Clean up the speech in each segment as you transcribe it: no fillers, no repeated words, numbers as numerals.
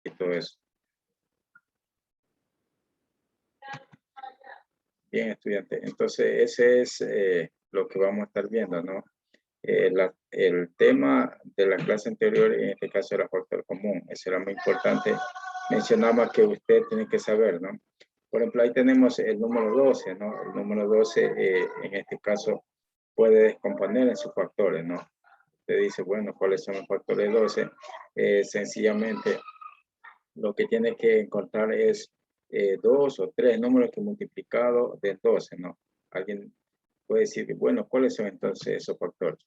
y todo eso. Bien, estudiante. Entonces, ese es lo que vamos a estar viendo, ¿no? El tema de la clase anterior, en este caso, era factor común. Eso era muy importante. Mencionaba que usted tiene que saber, ¿no? Por ejemplo, ahí tenemos el número 12, ¿no? El número 12, en este caso, puede descomponer en sus factores, ¿no? Usted dice, bueno, ¿cuáles son los factores 12? Sencillamente, lo que tiene que encontrar es 2 o 3 números que multiplicado de 12, ¿no? Alguien puede decir, bueno, ¿cuáles son entonces esos factores?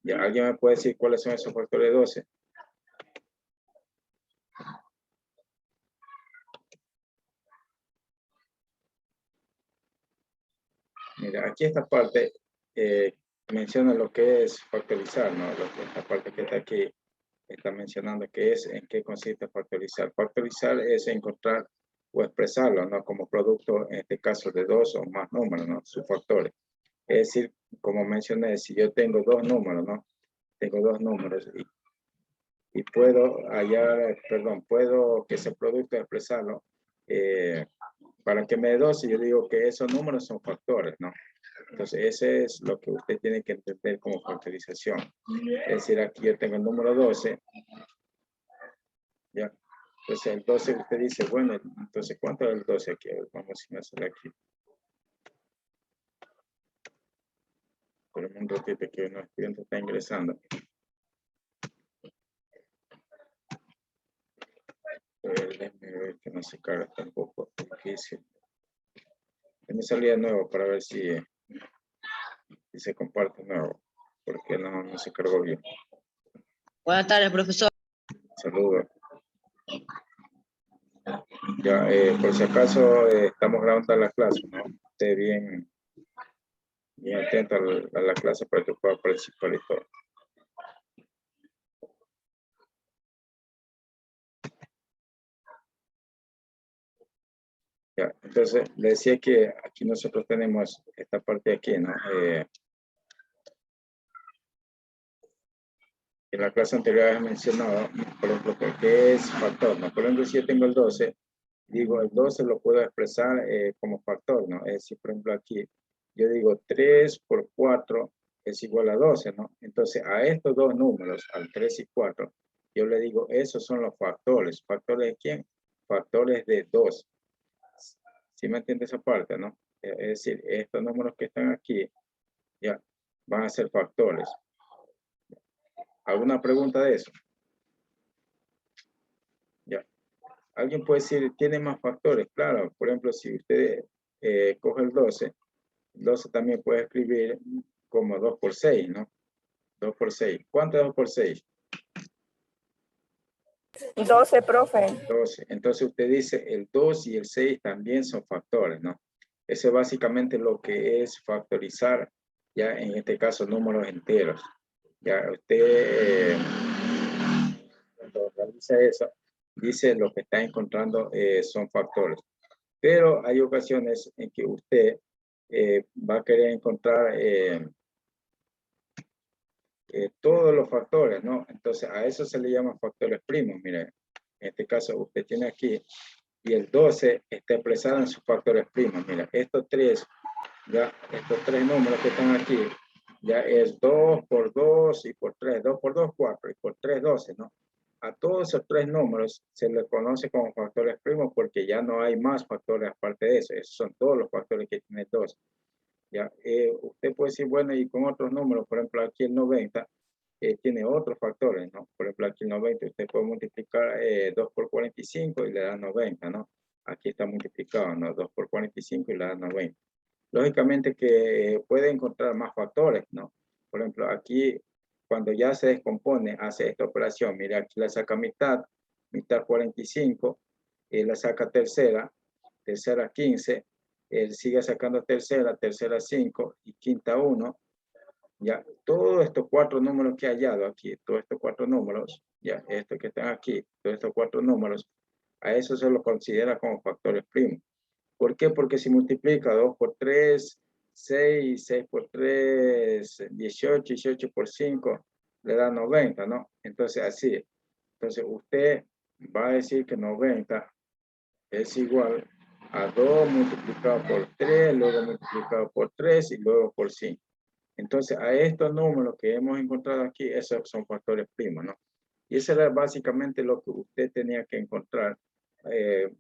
¿Ya alguien me puede decir cuáles son esos factores 12? Mira, aquí esta parte menciona lo que es factorizar, ¿no? Esta parte que está aquí está mencionando que es en qué consiste factorizar. Factorizar es encontrar o expresarlo, ¿no? Como producto, en este caso, de 2 o más números, ¿no? Sus factores. Es decir, como mencioné, si yo tengo 2 números, ¿no? Tengo 2 números y puedo hallar, perdón, puedo que ese producto expresarlo para que me dé 12, yo digo que esos números son factores, ¿no? Entonces, ese es lo que usted tiene que entender como factorización. Es decir, aquí yo tengo el número 12, ¿ya? Entonces, el 12 usted dice, bueno, entonces, ¿cuánto es el 12 aquí? Vamos a hacer aquí. Por un ratito que un estudiante está ingresando. Déjeme ver que no se carga tampoco. Difícil. Me salía nuevo para ver si se comparte nuevo. Porque no se cargó bien. Buenas tardes, profesor. Saludos. Ya, por si acaso estamos grabando la clase, ¿no? Esté bien atento a la clase para que pueda participar y todo. Ya, entonces, le decía que aquí nosotros tenemos esta parte de aquí, ¿no? En la clase anterior he mencionado, por ejemplo, que es factor, ¿no? Por ejemplo, si yo tengo el 12, digo, el 12 lo puedo expresar como factor, ¿no? Es decir, por ejemplo, aquí yo digo 3 por 4 es igual a 12, ¿no? Entonces, a estos dos números, al 3 y 4, yo le digo, esos son los factores. ¿Factores de quién? Factores de 2. ¿Sí me entiende esa parte, no? Es decir, estos números que están aquí, ya, van a ser factores. ¿Alguna pregunta de eso? Ya. Alguien puede decir, tiene más factores. Claro, por ejemplo, si usted coge el 12 también puede escribir como 2 por 6, ¿no? 2 por 6. ¿Cuánto es 2 por 6? 12, profe. 12. Entonces usted dice, el 2 y el 6 también son factores, ¿no? Eso es básicamente lo que es factorizar, ya en este caso, números enteros. Ya usted, cuando realiza eso, dice lo que está encontrando son factores. Pero hay ocasiones en que usted va a querer encontrar todos los factores, ¿no? Entonces a eso se le llama factores primos. Mire, en este caso usted tiene aquí y el 12 está expresado en sus factores primos. Mira, estos tres números que están aquí, ya es 2 por 2 y por 3, 2 por 2, 4 y por 3, 12, ¿no? A todos esos tres números se les conoce como factores primos porque ya no hay más factores aparte de eso. Esos son todos los factores que tiene 12. Ya, usted puede decir, bueno, y con otros números, por ejemplo, aquí el 90 tiene otros factores, ¿no? Por ejemplo, aquí el 90 usted puede multiplicar 2 por 45 y le da 90, ¿no? Aquí está multiplicado, ¿no? 2 por 45 y le da 90. Lógicamente que puede encontrar más factores, ¿no? Por ejemplo, aquí cuando ya se descompone, hace esta operación, mire, aquí la saca mitad 45, la saca tercera 15, él sigue sacando tercera 5 y quinta 1. Ya, todos estos cuatro números que he hallado aquí, todos estos cuatro números, ya, estos que están aquí, todos estos cuatro números, a eso se los considera como factores primos. ¿Por qué? Porque si multiplica 2 por 3, 6, 6 por 3, 18, 18 por 5, le da 90, ¿no? Entonces, así. Entonces, usted va a decir que 90 es igual a 2 multiplicado por 3, luego multiplicado por 3 y luego por 5. Entonces, a estos números que hemos encontrado aquí, esos son factores primos, ¿no? Y eso era básicamente lo que usted tenía que encontrar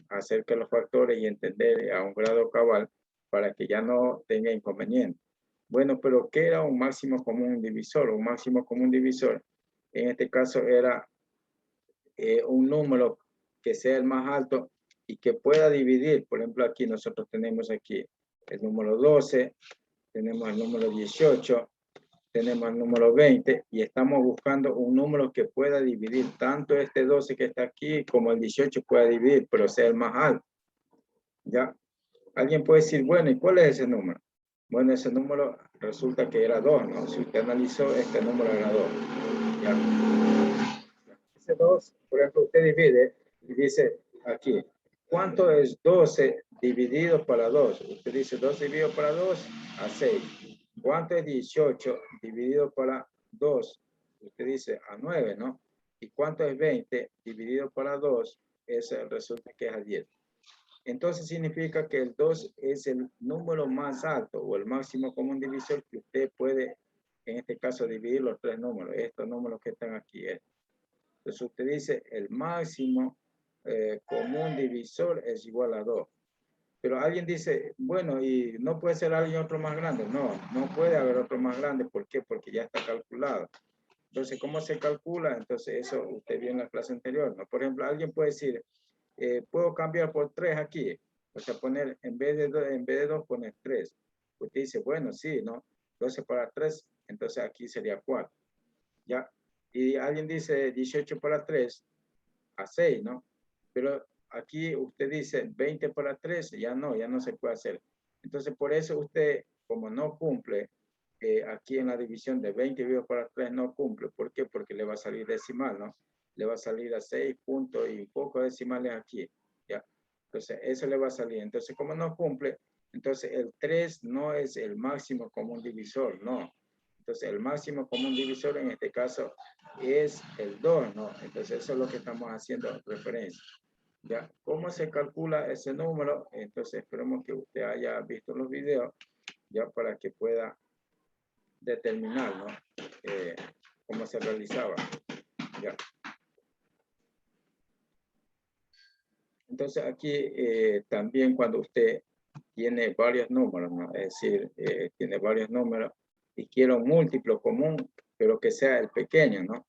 acerca de los factores y entender a un grado cabal para que ya no tenga inconveniente. Bueno, pero ¿qué era un máximo común divisor? Un máximo común divisor, en este caso era un número que sea el más alto y que pueda dividir. Por ejemplo, aquí nosotros tenemos aquí el número 12, tenemos el número 18, tenemos el número 20 y estamos buscando un número que pueda dividir tanto este 12 que está aquí como el 18 pueda dividir, pero sea el más alto. ¿Ya? Alguien puede decir, bueno, ¿y cuál es ese número? Bueno, ese número resulta que era 2, ¿no? Si usted analizó, este número era 2. ¿Ya? Ese 2, por ejemplo, usted divide y dice aquí, ¿cuánto es 12 dividido para 2? Usted dice 12 dividido para 2 a 6. ¿Cuánto es 18 dividido para 2? Usted dice a 9, ¿no? ¿Y cuánto es 20 dividido para 2? Ese resulta que es a 10. Entonces significa que el 2 es el número más alto o el máximo común divisor que usted puede, en este caso, dividir los tres números. Estos números que están aquí. Entonces usted dice el máximo común divisor es igual a 2. Pero alguien dice, bueno, ¿y no puede ser alguien otro más grande? No, no puede haber otro más grande. ¿Por qué? Porque ya está calculado. Entonces, ¿cómo se calcula? Entonces, eso usted vio en la clase anterior, ¿no? Por ejemplo, alguien puede decir, puedo cambiar por 3 aquí. O sea, poner, en vez de 2, poner 3. Usted dice, bueno, sí, ¿no? 12 para 3, entonces aquí sería 4. ¿Ya? Y alguien dice 18 para 3 a 6, ¿no? Pero aquí usted dice 20 para 3, ya no se puede hacer. Entonces, por eso usted, como no cumple, aquí en la división de 20 dividido para 3 no cumple. ¿Por qué? Porque le va a salir decimal, ¿no? Le va a salir a 6 puntos y pocos decimales aquí, ¿ya? Entonces, eso le va a salir. Entonces, como no cumple, entonces el 3 no es el máximo común divisor, no. Entonces, el máximo común divisor en este caso es el 2, ¿no? Entonces, eso es lo que estamos haciendo referencia. ¿Ya? ¿Cómo se calcula ese número? Entonces, esperemos que usted haya visto los videos, ya para que pueda determinar, ¿no? Cómo se realizaba. ¿Ya? Entonces, aquí también cuando usted tiene varios números, ¿no? Es decir, tiene varios números y quiere un múltiplo común, pero que sea el pequeño, ¿no?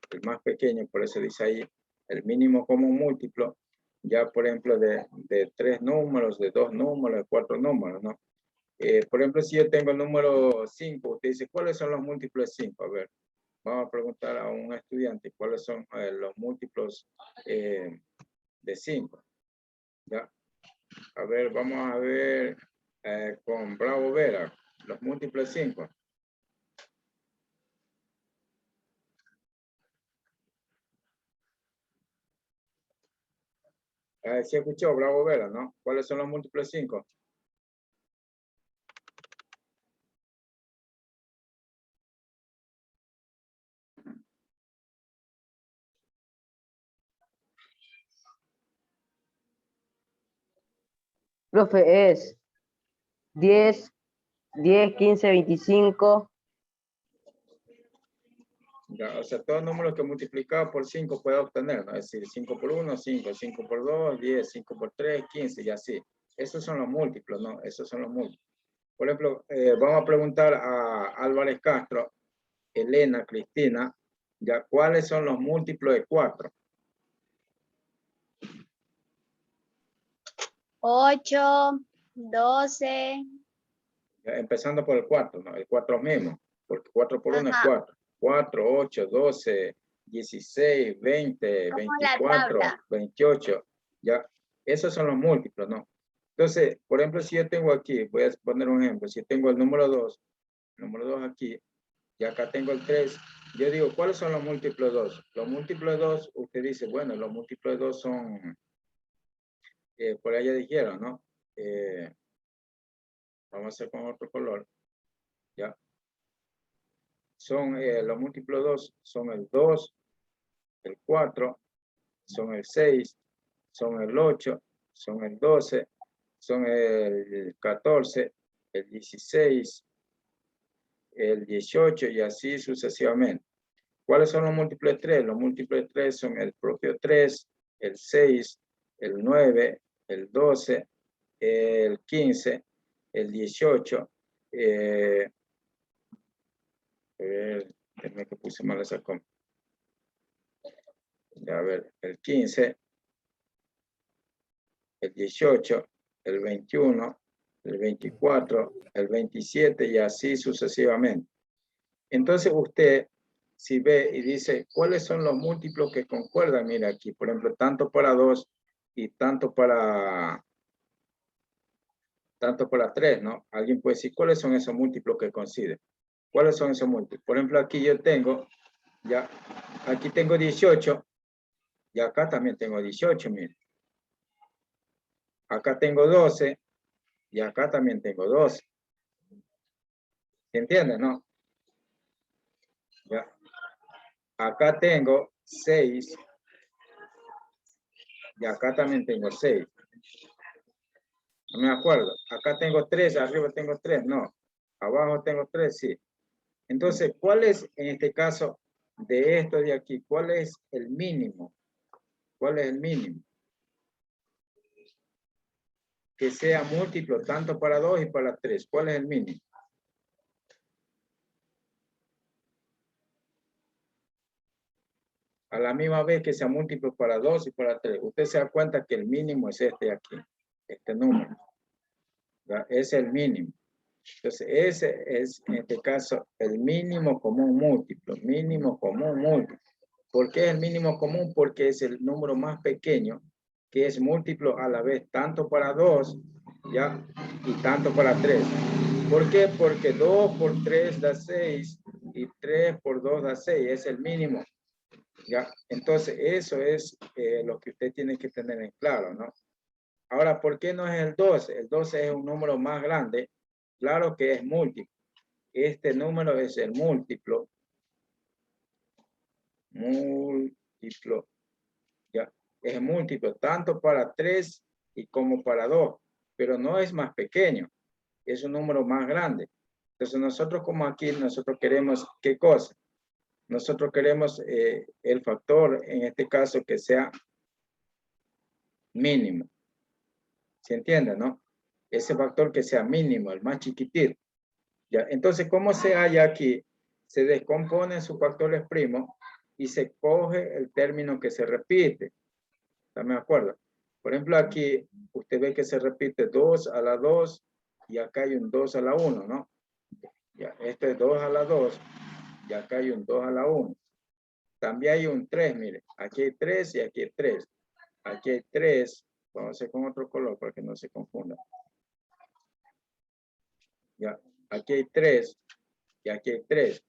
El más pequeño, por eso dice ahí el mínimo común múltiplo, ya por ejemplo de 3 números, de 2 números, de 4 números, ¿no? Por ejemplo, si yo tengo el número 5, usted dice, ¿cuáles son los múltiplos de 5? A ver, vamos a preguntar a un estudiante cuáles son los múltiplos de 5. ¿Ya? A ver, vamos a ver con Bravo Vera, los múltiplos de 5. ¿Sí escuchó Bravo Vera, no? ¿Cuáles son los múltiplos de 5? Profe, es 10, 15, 25. Ya, o sea, todos números que multiplicado por 5 puede obtener, ¿no? Es decir, 5 por 1, 5, 5 por 2, 10, 5 por 3, 15 y así. Esos son los múltiplos, ¿no? Esos son los múltiplos. Por ejemplo, vamos a preguntar a Álvarez Castro, Elena, Cristina, ya, ¿cuáles son los múltiplos de 4? 8, 12. Ya, empezando por el 4, ¿no? El 4 mismo, porque 4 por 1 es Ajá. 4. 4, 8, 12, 16, 20, Como la 24, tabla. 28. Ya, esos son los múltiplos, ¿no? Entonces, por ejemplo, si yo tengo aquí, voy a poner un ejemplo, si tengo el número 2 aquí, y acá tengo el 3, yo digo, ¿cuáles son los múltiplos de 2? Los múltiplos de 2, usted dice, bueno, los múltiplos de 2 son, por allá dijeron, ¿no? Vamos a hacer con otro color, ¿ya? Son, los múltiplos 2 son el 2, el 4, son el 6, son el 8, son el 12, son el 14, el 16, el 18 y así sucesivamente. ¿Cuáles son los múltiplos de 3? Los múltiplos de 3 son el propio 3, el 6, el 9, el 12, el 15, el 18, déjame que puse mal esa coma. A ver, el 15, el 18, el 21, el 24, el 27 y así sucesivamente. Entonces usted, si ve y dice, ¿cuáles son los múltiplos que concuerdan? Mira aquí, por ejemplo, tanto para 2 y tanto para 3, ¿no? Alguien puede decir, ¿cuáles son esos múltiplos que coinciden? ¿Cuáles son esos múltiplos? Por ejemplo, aquí yo tengo, ya, aquí tengo 18 y acá también tengo 18, miren. Acá tengo 12 y acá también tengo 12. ¿Se entiende, no? Ya. Acá tengo 6 y acá también tengo 6. No me acuerdo. Acá tengo 3, arriba tengo 3, no. Abajo tengo 3, sí. Entonces, ¿cuál es, en este caso, de esto de aquí, cuál es el mínimo? ¿Cuál es el mínimo? Que sea múltiplo tanto para 2 y para 3. ¿Cuál es el mínimo? A la misma vez que sea múltiplo para 2 y para 3. Usted se da cuenta que el mínimo es este de aquí, este número. ¿Ya? Es el mínimo. Entonces, ese es, en este caso, el mínimo común múltiplo. Mínimo común múltiplo. ¿Por qué es el mínimo común? Porque es el número más pequeño que es múltiplo a la vez tanto para 2, ¿ya? Y tanto para 3. ¿Por qué? Porque 2 por 3 da 6 y 3 por 2 da 6. Es el mínimo. ¿Ya? Entonces, eso es lo que usted tiene que tener en claro, ¿no? Ahora, ¿por qué no es el 12? El 12 es un número más grande. Claro que es múltiplo. Este número es el múltiplo. Múltiplo. ¿Ya? Es múltiplo, tanto para 3 y como para 2. Pero no es más pequeño. Es un número más grande. Entonces, nosotros como aquí, nosotros queremos, ¿qué cosa? Nosotros queremos el factor, en este caso, que sea mínimo. ¿Se entiende, no? Ese factor que sea mínimo, el más chiquitito. ¿Ya? Entonces, ¿cómo se halla aquí? Se descompone sus factores primos y se coge el término que se repite. ¿Están de acuerdo? Por ejemplo, aquí usted ve que se repite 2 a la 2 y acá hay un 2 a la 1, ¿no? Ya, este es 2 a la 2 y acá hay un 2 a la 1. También hay un 3, mire. Aquí hay 3 y aquí hay 3. Aquí hay 3. Vamos a hacer con otro color para que no se confunda. Ya, aquí hay 3 y aquí hay 3.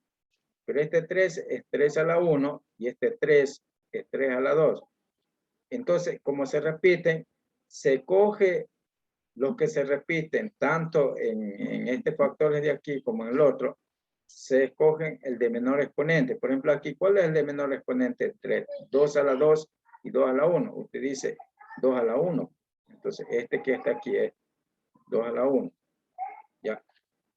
Pero este 3 es 3 a la 1 y este 3 es 3 a la 2. Entonces, como se repiten, se coge los que se repiten tanto en este factor de aquí como en el otro, se escogen el de menor exponente. Por ejemplo, aquí, ¿cuál es el de menor exponente? Entre 2 a la 2 y 2 a la 1. Usted dice 2 a la 1. Entonces, este que está aquí es 2 a la 1. Ya.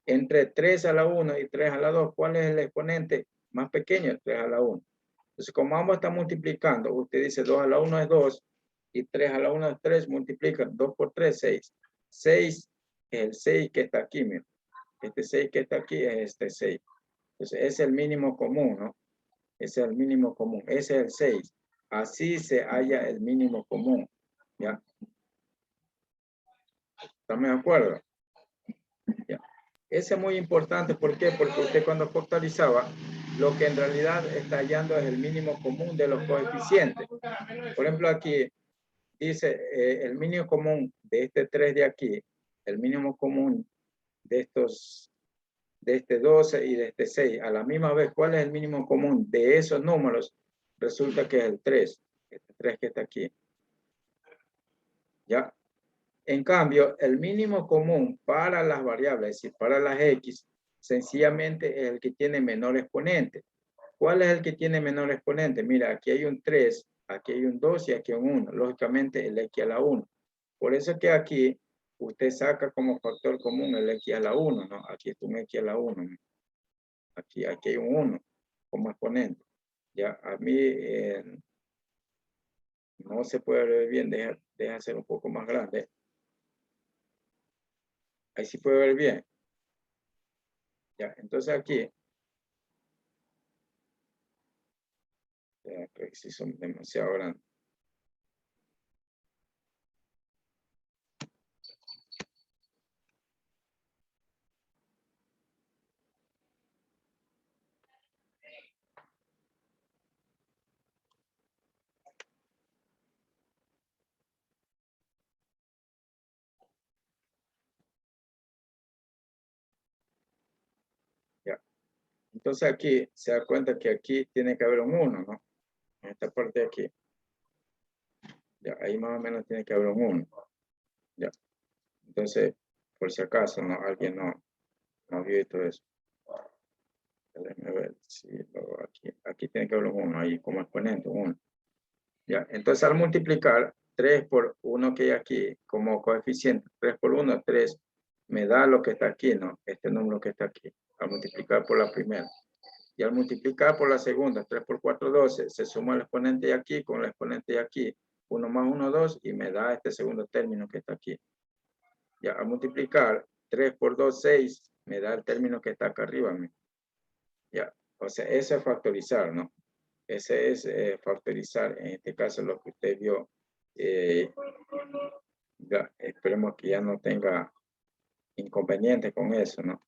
Entre 3 a la 1 y 3 a la 2, ¿cuál es el exponente más pequeño? 3 a la 1. Entonces, como ambos están multiplicando, usted dice 2 a la 1 es 2 y 3 a la 1 es 3, multiplican 2 por 3, 6. 6 es el 6 que está aquí, mira. Este 6 que está aquí es este 6. Entonces, ese es el mínimo común, ¿no? Ese es el mínimo común. Ese es el 6. Así se halla el mínimo común, ¿ya? ¿Están de acuerdo? ¿Ya? Ese es muy importante, ¿por qué? Porque usted cuando factorizaba, lo que en realidad está hallando es el mínimo común de los coeficientes. Por ejemplo, aquí dice el mínimo común de este 3 de aquí, el mínimo común de este 12 y de este 6. A la misma vez, ¿cuál es el mínimo común de esos números? Resulta que es el 3, este 3 que está aquí. ¿Ya? En cambio, el mínimo común para las variables, es decir, para las X, sencillamente es el que tiene menor exponente. ¿Cuál es el que tiene menor exponente? Mira, aquí hay un 3, Aquí hay un 2 y aquí un 1. Lógicamente el X a la 1. Por eso que aquí usted saca como factor común el X a la 1, ¿no? Aquí está un X a la 1. ¿No? Aquí hay un 1 como exponente. Ya, a mí no se puede ver bien, deja ser un poco más grande. Ahí sí puede ver bien. Ya, entonces aquí, creo que sí son demasiado grandes. Ya. Entonces aquí se da cuenta que aquí tiene que haber un 1, ¿no? En esta parte de aquí. Ya, ahí más o menos tiene que haber un 1. Ya. Entonces, por si acaso, ¿no? Alguien no vio todo eso. Déjenme ver si aquí tiene que haber un 1 ahí como exponente, 1. Ya, entonces al multiplicar 3 por 1 que hay aquí como coeficiente, 3 por 1, 3, me da lo que está aquí, ¿no? Este número que está aquí, al multiplicar por la primera. Y al multiplicar por la segunda, 3 por 4, 12, se suma el exponente de aquí con el exponente de aquí, 1 más 1, 2, y me da este segundo término que está aquí. Ya, al multiplicar 3 por 2, 6, me da el término que está acá arriba. Ya, o sea, eso es factorizar, ¿no? Ese es factorizar, en este caso lo que usted vio. Ya, esperemos que ya no tenga inconveniente con eso, ¿no?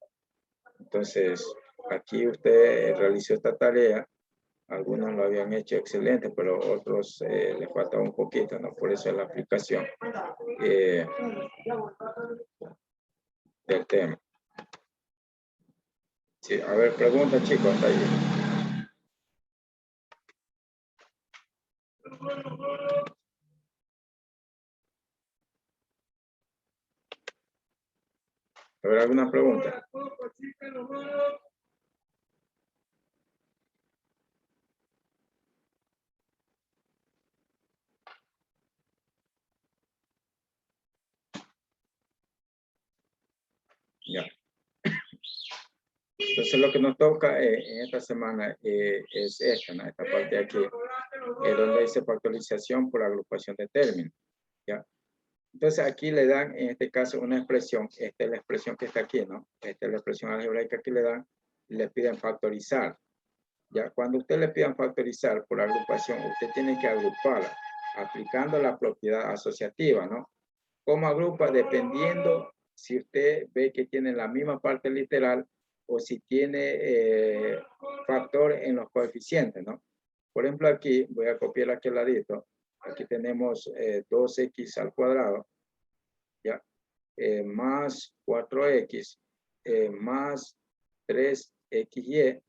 Entonces, aquí usted realizó esta tarea. Algunos lo habían hecho excelente, pero otros les faltaba un poquito, ¿no? Por eso es la aplicación del tema. Sí, a ver, pregunta, chicos, hasta ahí. ¿Habrá alguna pregunta? Ya. Entonces lo que nos toca en esta semana es esta, ¿no? Esta parte de aquí, donde dice factorización por agrupación de términos. ¿Ya? Entonces aquí le dan, en este caso, una expresión. Esta es la expresión que está aquí, ¿no? Esta es la expresión algebraica que le dan. Le piden factorizar. Ya, cuando usted le pidan factorizar por agrupación, usted tiene que agruparla aplicando la propiedad asociativa, ¿no? ¿Cómo agrupa? Dependiendo si usted ve que tiene la misma parte literal o si tiene factor en los coeficientes, ¿no? Por ejemplo, aquí, voy a copiar aquí al ladito. Aquí tenemos 2x al cuadrado, ¿ya? Más 4x, más 3xy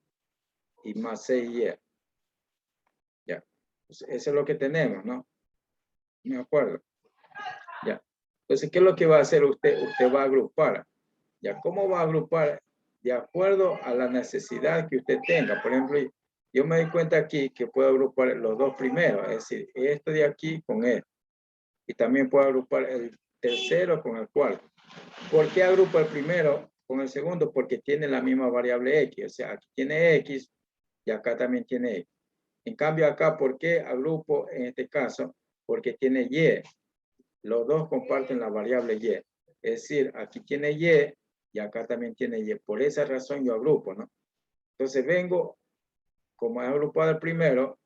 y más 6y. Ya. Pues eso es lo que tenemos, ¿no? ¿Me acuerdo? Ya. Entonces, ¿qué es lo que va a hacer usted? Usted va a agrupar. ¿Ya? ¿Cómo va a agrupar? De acuerdo a la necesidad que usted tenga. Por ejemplo, yo me doy cuenta aquí que puedo agrupar los dos primeros, es decir, esto de aquí con esto. Y también puedo agrupar el tercero con el cuarto. ¿Por qué agrupo el primero con el segundo? Porque tiene la misma variable x. O sea, aquí tiene x y acá también tiene x. En cambio acá, ¿por qué agrupo en este caso? Porque tiene y. Los dos comparten la variable y. Es decir, aquí tiene y acá también tiene y. Por esa razón yo agrupo, ¿no? Entonces vengo, como he agrupado el primero,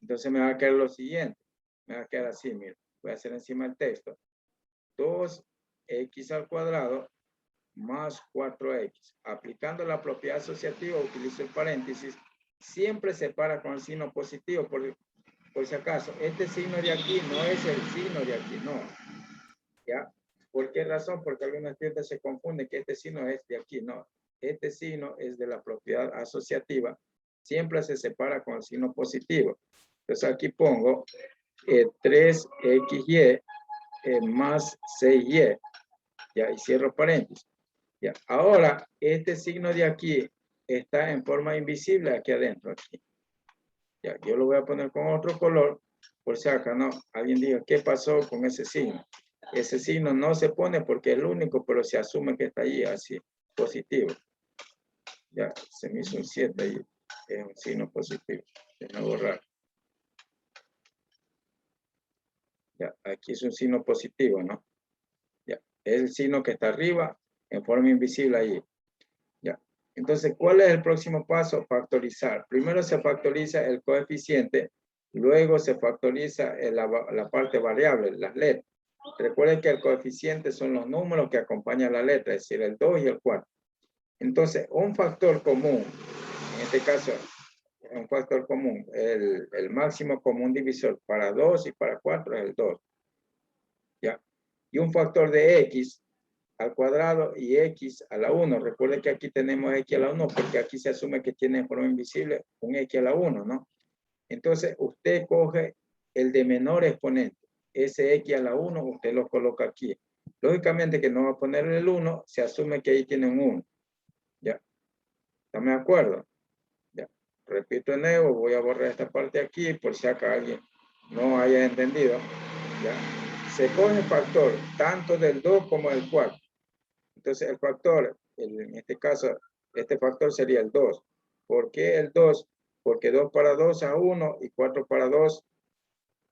entonces me va a quedar lo siguiente. Me va a quedar así, mira. Voy a hacer encima el texto. 2x al cuadrado más 4x. Aplicando la propiedad asociativa, utilizo el paréntesis. Siempre separa con el signo positivo, por si acaso. Este signo de aquí no es el signo de aquí, no. ¿Ya? ¿Por qué razón? Porque algunas tiendas se confunden que este signo es de aquí, no. Este signo es de la propiedad asociativa. Siempre se separa con el signo positivo. Entonces aquí pongo 3xy más 6y. Ya, y cierro paréntesis. Ya, ahora este signo de aquí está en forma invisible aquí adentro. Aquí. Ya, yo lo voy a poner con otro color por si acaso, ¿no? Alguien diga, ¿qué pasó con ese signo? Ese signo no se pone porque es el único, pero se asume que está ahí así, positivo. Ya, se me hizo un 7 ahí, es un signo positivo. Déjame borrar. Ya, aquí es un signo positivo, ¿no? Ya, es el signo que está arriba en forma invisible ahí. Ya. Entonces, ¿cuál es el próximo paso? Factorizar. Primero se factoriza el coeficiente, luego se factoriza la parte variable, las letras. Recuerden que el coeficiente son los números que acompañan la letra, es decir, el 2 y el 4. Entonces, un factor común, en este caso, un factor común, el máximo común divisor para 2 y para 4 es el 2. ¿Ya? Y un factor de x al cuadrado y x a la 1. Recuerden que aquí tenemos x a la 1 porque aquí se asume que tiene en forma invisible un x a la 1, ¿no? Entonces, usted coge el de menor exponente. Ese x a la 1, usted lo coloca aquí. Lógicamente que no va a poner el 1, se asume que ahí tiene un 1. ¿Ya? ¿Están de acuerdo? Ya. Repito de nuevo, voy a borrar esta parte aquí por si acá alguien no haya entendido. ¿Ya? Se coge el factor tanto del 2 como del 4. Entonces el factor, en este caso, este factor sería el 2. ¿Por qué el 2? Porque 2 para 2 a 1 y 4 para 2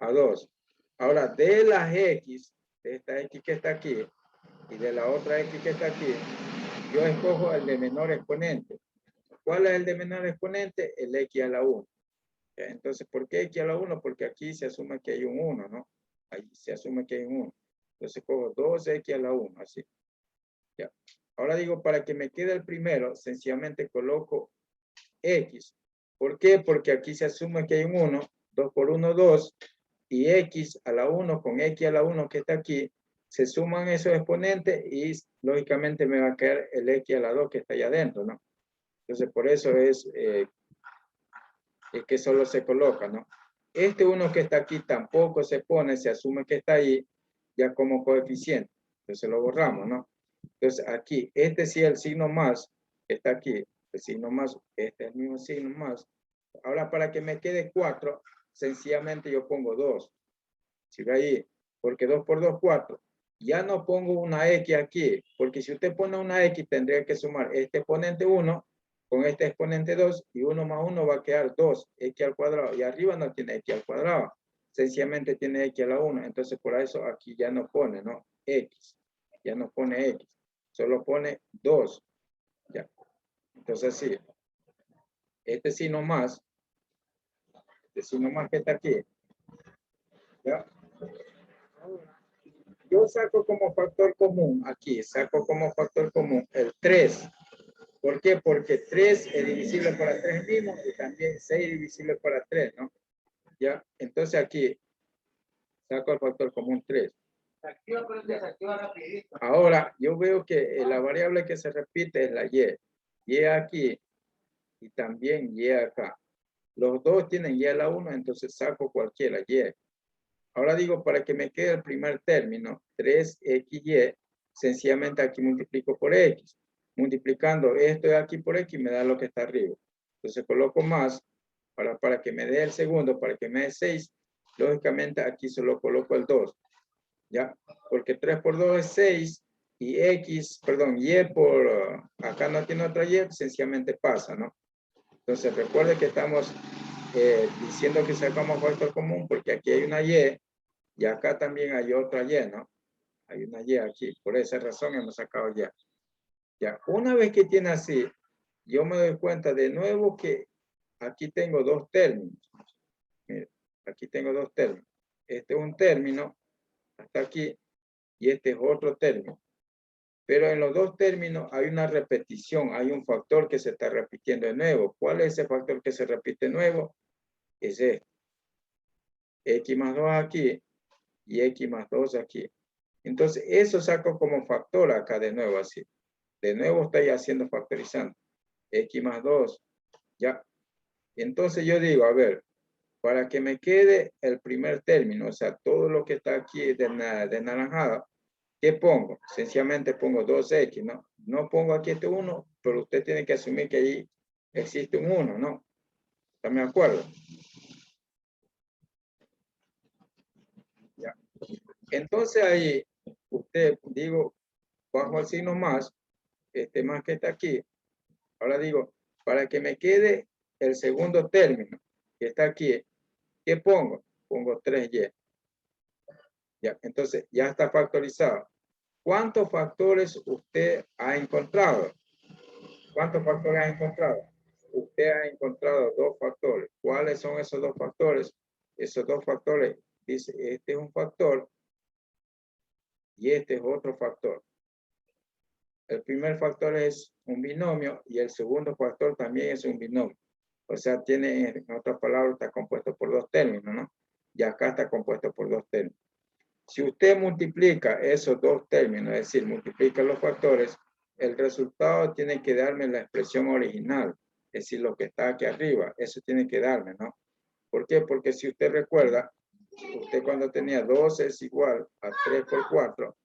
a 2. Ahora, de las x, de esta x que está aquí y de la otra x que está aquí, yo escojo el de menor exponente. ¿Cuál es el de menor exponente? El x a la 1. Entonces, ¿por qué x a la 1? Porque aquí se asume que hay un 1, ¿no? Ahí se asume que hay un 1. Entonces, cojo 2x a la 1, así. Ya. Ahora digo, para que me quede el primero, sencillamente coloco x. ¿Por qué? Porque aquí se asume que hay un 1, 2 por 1, 2, y x a la 1 con x a la 1 que está aquí, se suman esos exponentes y lógicamente me va a quedar el x a la 2 que está allá adentro, ¿no? Entonces, por eso es que solo se coloca, ¿no? Este 1 que está aquí tampoco se pone, se asume que está ahí ya como coeficiente. Entonces lo borramos, ¿no? Entonces aquí, este sí es el signo más, está aquí, el signo más, este es el mismo signo más. Ahora para que me quede 4, sencillamente yo pongo 2. Sigue ahí, porque 2 por 2, 4. Ya no pongo una X aquí, porque si usted pone una X tendría que sumar este exponente 1 con este exponente 2 y 1 más 1 va a quedar 2, X al cuadrado. Y arriba no tiene X al cuadrado, sencillamente tiene X a la 1. Entonces por eso aquí ya no pone, ¿no? X, ya no pone X, solo pone 2. Ya. Entonces sí, este signo más que está aquí, ¿ya? Yo saco como factor común, aquí saco como factor común el 3. ¿Por qué? Porque 3 es divisible para 3 mismo y también 6 es divisible para 3, ¿no? ¿Ya? Entonces aquí saco el factor común 3. Ahora, yo veo que la variable que se repite es la y. Y aquí y también y acá. Los dos tienen y a la 1, entonces saco cualquiera y. Ahora digo, para que me quede el primer término, 3xy, sencillamente aquí multiplico por x. Multiplicando esto de aquí por x me da lo que está arriba. Entonces coloco más para que me dé el segundo, para que me dé 6. Lógicamente aquí solo coloco el 2. ¿Ya? Porque 3 por 2 es 6 y x, perdón, y por, acá no tiene otra y, sencillamente pasa, ¿no? Entonces recuerde que estamos diciendo que sacamos factor común porque aquí hay una y acá también hay otra y, ¿no? Hay una y aquí, por esa razón hemos sacado y. Ya, una vez que tiene así, yo me doy cuenta de nuevo que aquí tengo dos términos. Mire, aquí tengo dos términos. Este es un término, hasta aquí, y este es otro término. Pero en los dos términos hay una repetición, hay un factor que se está repitiendo de nuevo. ¿Cuál es ese factor que se repite de nuevo? Es este. X más 2 aquí y X más 2 aquí. Entonces, eso saco como factor acá de nuevo así. De nuevo estoy haciendo factorizando. X más 2, ya. Entonces yo digo, a ver, para que me quede el primer término, o sea, todo lo que está aquí de naranjado, ¿qué pongo? Sencillamente pongo 2x, ¿no? No pongo aquí este 1, pero usted tiene que asumir que ahí existe un 1, ¿no? ¿Están de acuerdo? Entonces ahí, usted, digo, bajo el signo más, más que está aquí. Ahora digo, para que me quede el segundo término, que está aquí, ¿qué pongo? Pongo 3y. Ya, entonces ya está factorizado. ¿Cuántos factores usted ha encontrado? ¿Cuántos factores ha encontrado? Usted ha encontrado 2 factores. ¿Cuáles son esos 2 factores? Esos 2 factores, dice, este es un factor y este es otro factor. El primer factor es un binomio y el segundo factor también es un binomio. O sea, tiene, en otras palabras, está compuesto por 2 términos, ¿no? Y acá está compuesto por 2 términos. Si usted multiplica esos 2 términos, es decir, multiplica los factores, el resultado tiene que darme la expresión original, es decir, lo que está aquí arriba, eso tiene que darme, ¿no? ¿Por qué? Porque si usted recuerda, usted cuando tenía 12 es igual a 3 por 4,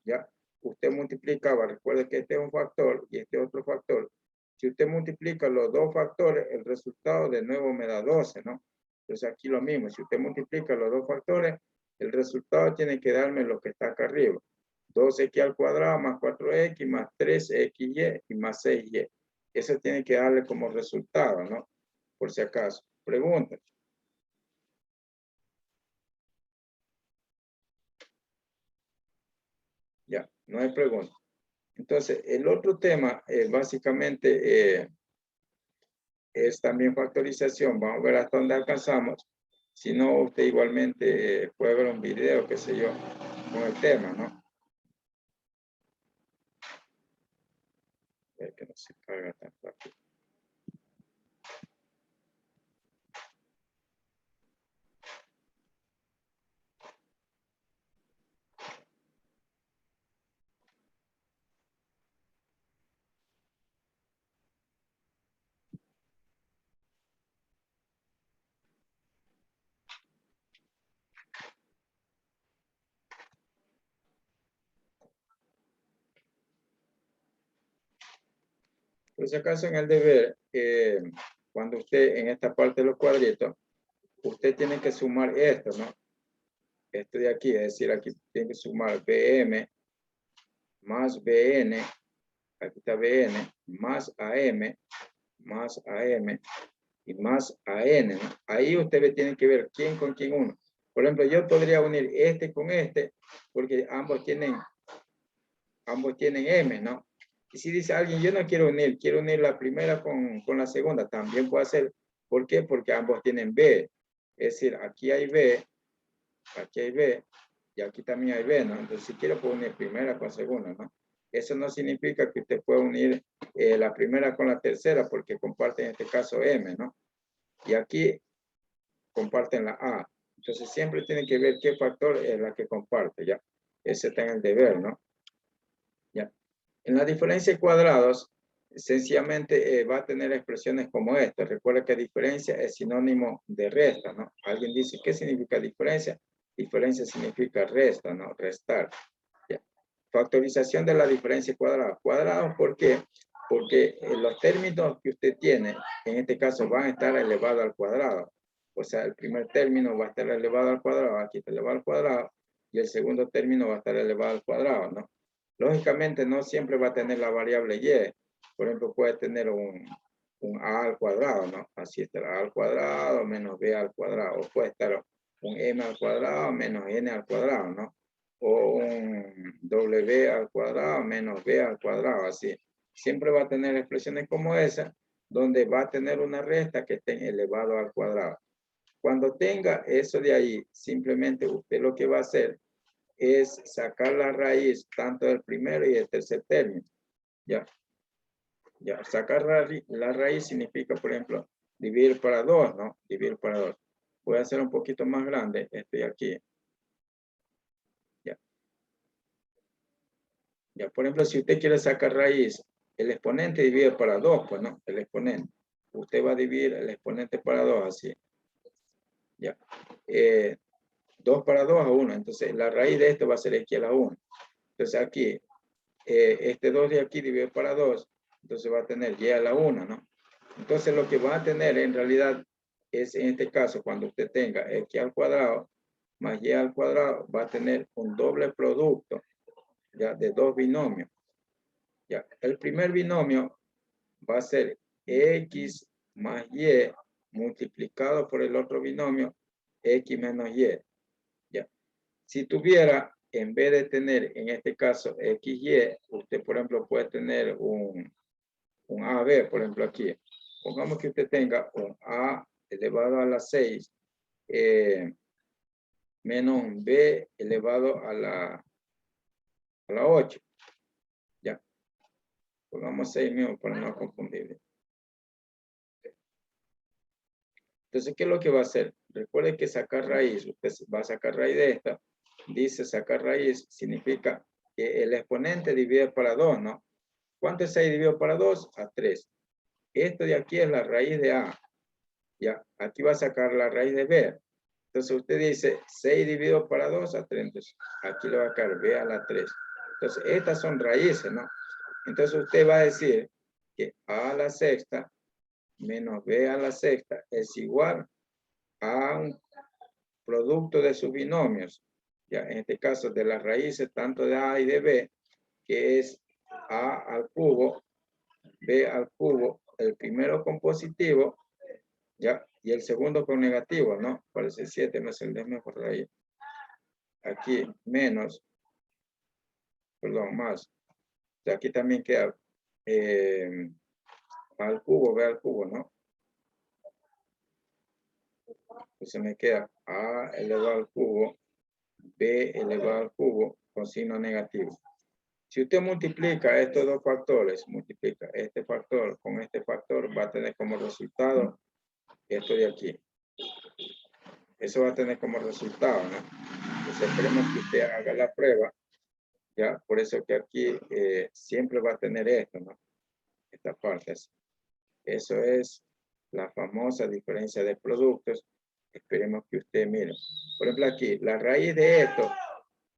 ¿ya? Usted multiplicaba, recuerde que este es un factor y este es otro factor. Si usted multiplica los 2 factores, el resultado de nuevo me da 12, ¿no? Entonces aquí lo mismo, si usted multiplica los 2 factores, el resultado tiene que darme lo que está acá arriba. 2x al cuadrado más 4x más 3xy y más 6y. Eso tiene que darle como resultado, ¿no? Por si acaso. Pregunta. Ya, no hay pregunta. Entonces, el otro tema, básicamente, es también factorización. Vamos a ver hasta dónde alcanzamos. Si no, usted igualmente puede ver un video, qué sé yo, con el tema, ¿no? Que no se carga tan rápido. Por si acaso en el deber, cuando usted en esta parte de los cuadritos, usted tiene que sumar esto, ¿no? Esto de aquí, es decir, aquí tiene que sumar BM más BN, aquí está BN, más AM y más AN, ¿no? Ahí usted tiene que ver quién con quién uno. Por ejemplo, yo podría unir este con este, porque ambos tienen M, ¿no? Y si dice alguien, yo no quiero unir la primera con la segunda, también puede hacer. ¿Por qué? Porque ambos tienen B. Es decir, aquí hay B y aquí también hay B, ¿no? Entonces, si quiero, puedo unir primera con segunda, ¿no? Eso no significa que usted pueda unir la primera con la tercera, porque comparten en este caso M, ¿no? Y aquí comparten la A. Entonces, siempre tiene que ver qué factor es la que comparte, ¿ya? Ese está en el deber, ¿no? ¿Ya? En la diferencia de cuadrados, sencillamente va a tener expresiones como esta. Recuerda que diferencia es sinónimo de resta, ¿no? Alguien dice, ¿qué significa diferencia? Diferencia significa resta, ¿no? Restar. ¿Ya? Factorización de la diferencia cuadrada. Cuadrados, ¿por qué? Porque los términos que usted tiene, en este caso, van a estar elevados al cuadrado. O sea, el primer término va a estar elevado al cuadrado, aquí está elevado al cuadrado, y el segundo término va a estar elevado al cuadrado, ¿no? Lógicamente no siempre va a tener la variable y. Por ejemplo, puede tener un a al cuadrado, ¿no? Así estará a al cuadrado menos b al cuadrado. O puede estar un m al cuadrado menos n al cuadrado, ¿no? O un w al cuadrado menos b al cuadrado, así. Siempre va a tener expresiones como esa, donde va a tener una resta que esté elevado al cuadrado. Cuando tenga eso de ahí, simplemente usted lo que va a hacer es sacar la raíz tanto del primero y del tercer término. Ya. Sacar la raíz significa, por ejemplo, dividir para 2, ¿no? Dividir para 2. Voy a hacer un poquito más grande este de aquí. Ya, por ejemplo, si usted quiere sacar raíz, el exponente divide para 2, pues no, el exponente. Usted va a dividir el exponente para 2, así. Ya. 2 para 2 a 1. Entonces, la raíz de esto va a ser x a la 1. Entonces, aquí, este 2 de aquí divide para 2. Entonces, va a tener y a la 1, ¿no? Entonces, lo que va a tener en realidad es, en este caso, cuando usted tenga x al cuadrado, más y al cuadrado va a tener un doble producto, ya, de dos binomios. Ya, el primer binomio va a ser x más y multiplicado por el otro binomio x menos y. Ya. Si tuviera, en vez de tener en este caso xy, usted por ejemplo puede tener un AB, por ejemplo aquí. Pongamos que usted tenga un a elevado a la 6 menos un b elevado a la 8. Ya. Pongamos 6 mismo para no confundir. Entonces, ¿qué es lo que va a hacer? Recuerde que sacar raíz, usted va a sacar raíz de esta. Dice sacar raíz significa que el exponente divide para 2, ¿no? ¿Cuánto es 6 dividido para 2? A 3. Esto de aquí es la raíz de A. Ya, aquí va a sacar la raíz de B. Entonces usted dice 6 dividido para 2 a 3. Entonces aquí le va a caer B a la 3. Entonces estas son raíces, ¿no? Entonces usted va a decir que A a la sexta menos B a la sexta es igual a un producto de sus binomios. Ya, en este caso de las raíces tanto de A y de B, que es A al cubo, B al cubo, el primero con positivo, ya, y el segundo con negativo, ¿no? Parece 7 más el décimo por raíz. Aquí menos, perdón, más. O sea, aquí también queda al cubo, B al cubo, ¿no? Entonces me queda A elevado al cubo, B elevado al cubo con signo negativo. Si usted multiplica estos dos factores, multiplica este factor con este factor, va a tener como resultado esto de aquí. Eso va a tener como resultado, ¿no? Entonces esperemos que usted haga la prueba, ¿ya? Por eso que aquí siempre va a tener esto, ¿no? Esta parte. Eso es la famosa diferencia de productos. Esperemos que usted mire. Por ejemplo, aquí, la raíz de esto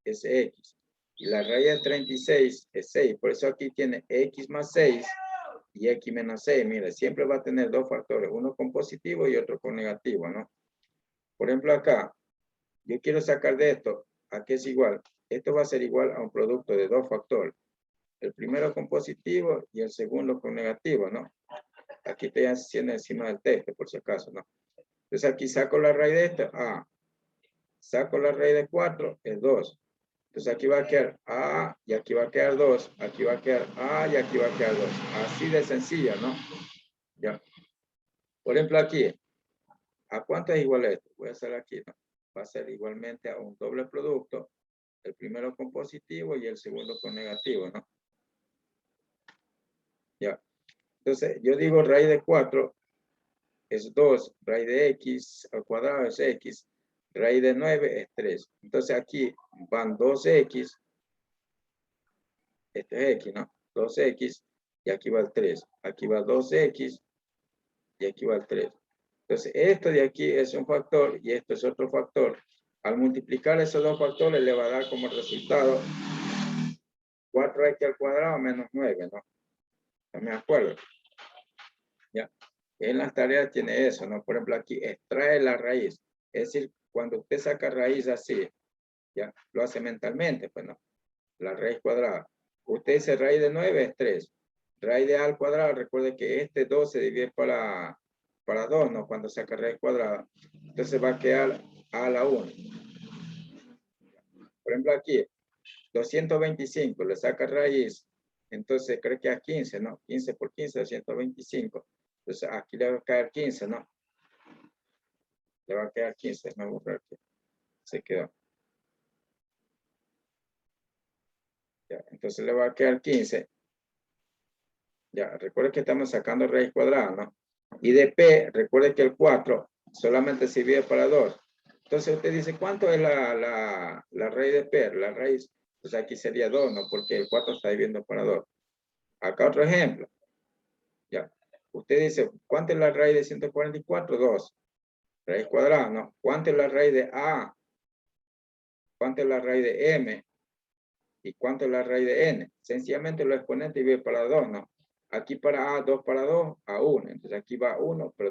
es x. Y la raíz de 36 es 6. Por eso aquí tiene x más 6 y x menos 6. Mire, siempre va a tener dos factores. Uno con positivo y otro con negativo, ¿no? Por ejemplo, acá, yo quiero sacar de esto, ¿a qué es igual? Esto va a ser igual a un producto de dos factores. El primero con positivo y el segundo con negativo, ¿no? Aquí estoy haciendo encima del texto, por si acaso, ¿no? Entonces aquí saco la raíz de esto, A. Saco la raíz de 4, es 2. Entonces aquí va a quedar A y aquí va a quedar 2. Aquí va a quedar A y aquí va a quedar 2. Así de sencillo, ¿no? Ya. Por ejemplo, aquí, ¿a cuánto es igual esto? Voy a hacer aquí, ¿no? Va a ser igualmente a un doble producto. El primero con positivo y el segundo con negativo, ¿no? Ya. Entonces, yo digo raíz de 4 es 2, raíz de x al cuadrado es x, raíz de 9 es 3. Entonces aquí van 2x, este es x, ¿no? 2x, y aquí va el 3. Aquí va 2x, y aquí va el 3. Entonces esto de aquí es un factor, y esto es otro factor. Al multiplicar esos dos factores le va a dar como resultado 4x al cuadrado menos 9, ¿no? ¿No me acuerdo? Ya. En las tareas tiene eso, ¿no? Por ejemplo, aquí extrae la raíz. Es decir, cuando usted saca raíz así, ya, lo hace mentalmente, pues no. La raíz cuadrada. Usted dice raíz de 9 es 3. Raíz de a al cuadrado, recuerde que este 2 se divide para 2, ¿no? Cuando saca raíz cuadrada. Entonces va a quedar a la 1. Por ejemplo, aquí, 225, le saca raíz. Entonces creo que a 15, ¿no? 15 por 15, 225. Entonces aquí le va a caer 15, ¿no? Le va a quedar 15, me voy a borrar aquí. Se quedó. Ya, entonces le va a quedar 15. Ya, recuerde que estamos sacando raíz cuadrada, ¿no? Y de P, recuerde que el 4 solamente se divide para 2. Entonces usted dice, ¿cuánto es la raíz de P? La raíz, pues aquí sería 2, ¿no? Porque el 4 está dividiendo para 2. Acá otro ejemplo. Ya. Usted dice, ¿cuánto es la raíz de 144? 2. Raíz cuadrada, ¿no? ¿Cuánto es la raíz de A? ¿Cuánto es la raíz de M? ¿Y cuánto es la raíz de N? Sencillamente los exponentes dividen para 2, ¿no? Aquí para A, 2 para 2, a 1. Entonces aquí va 1, pero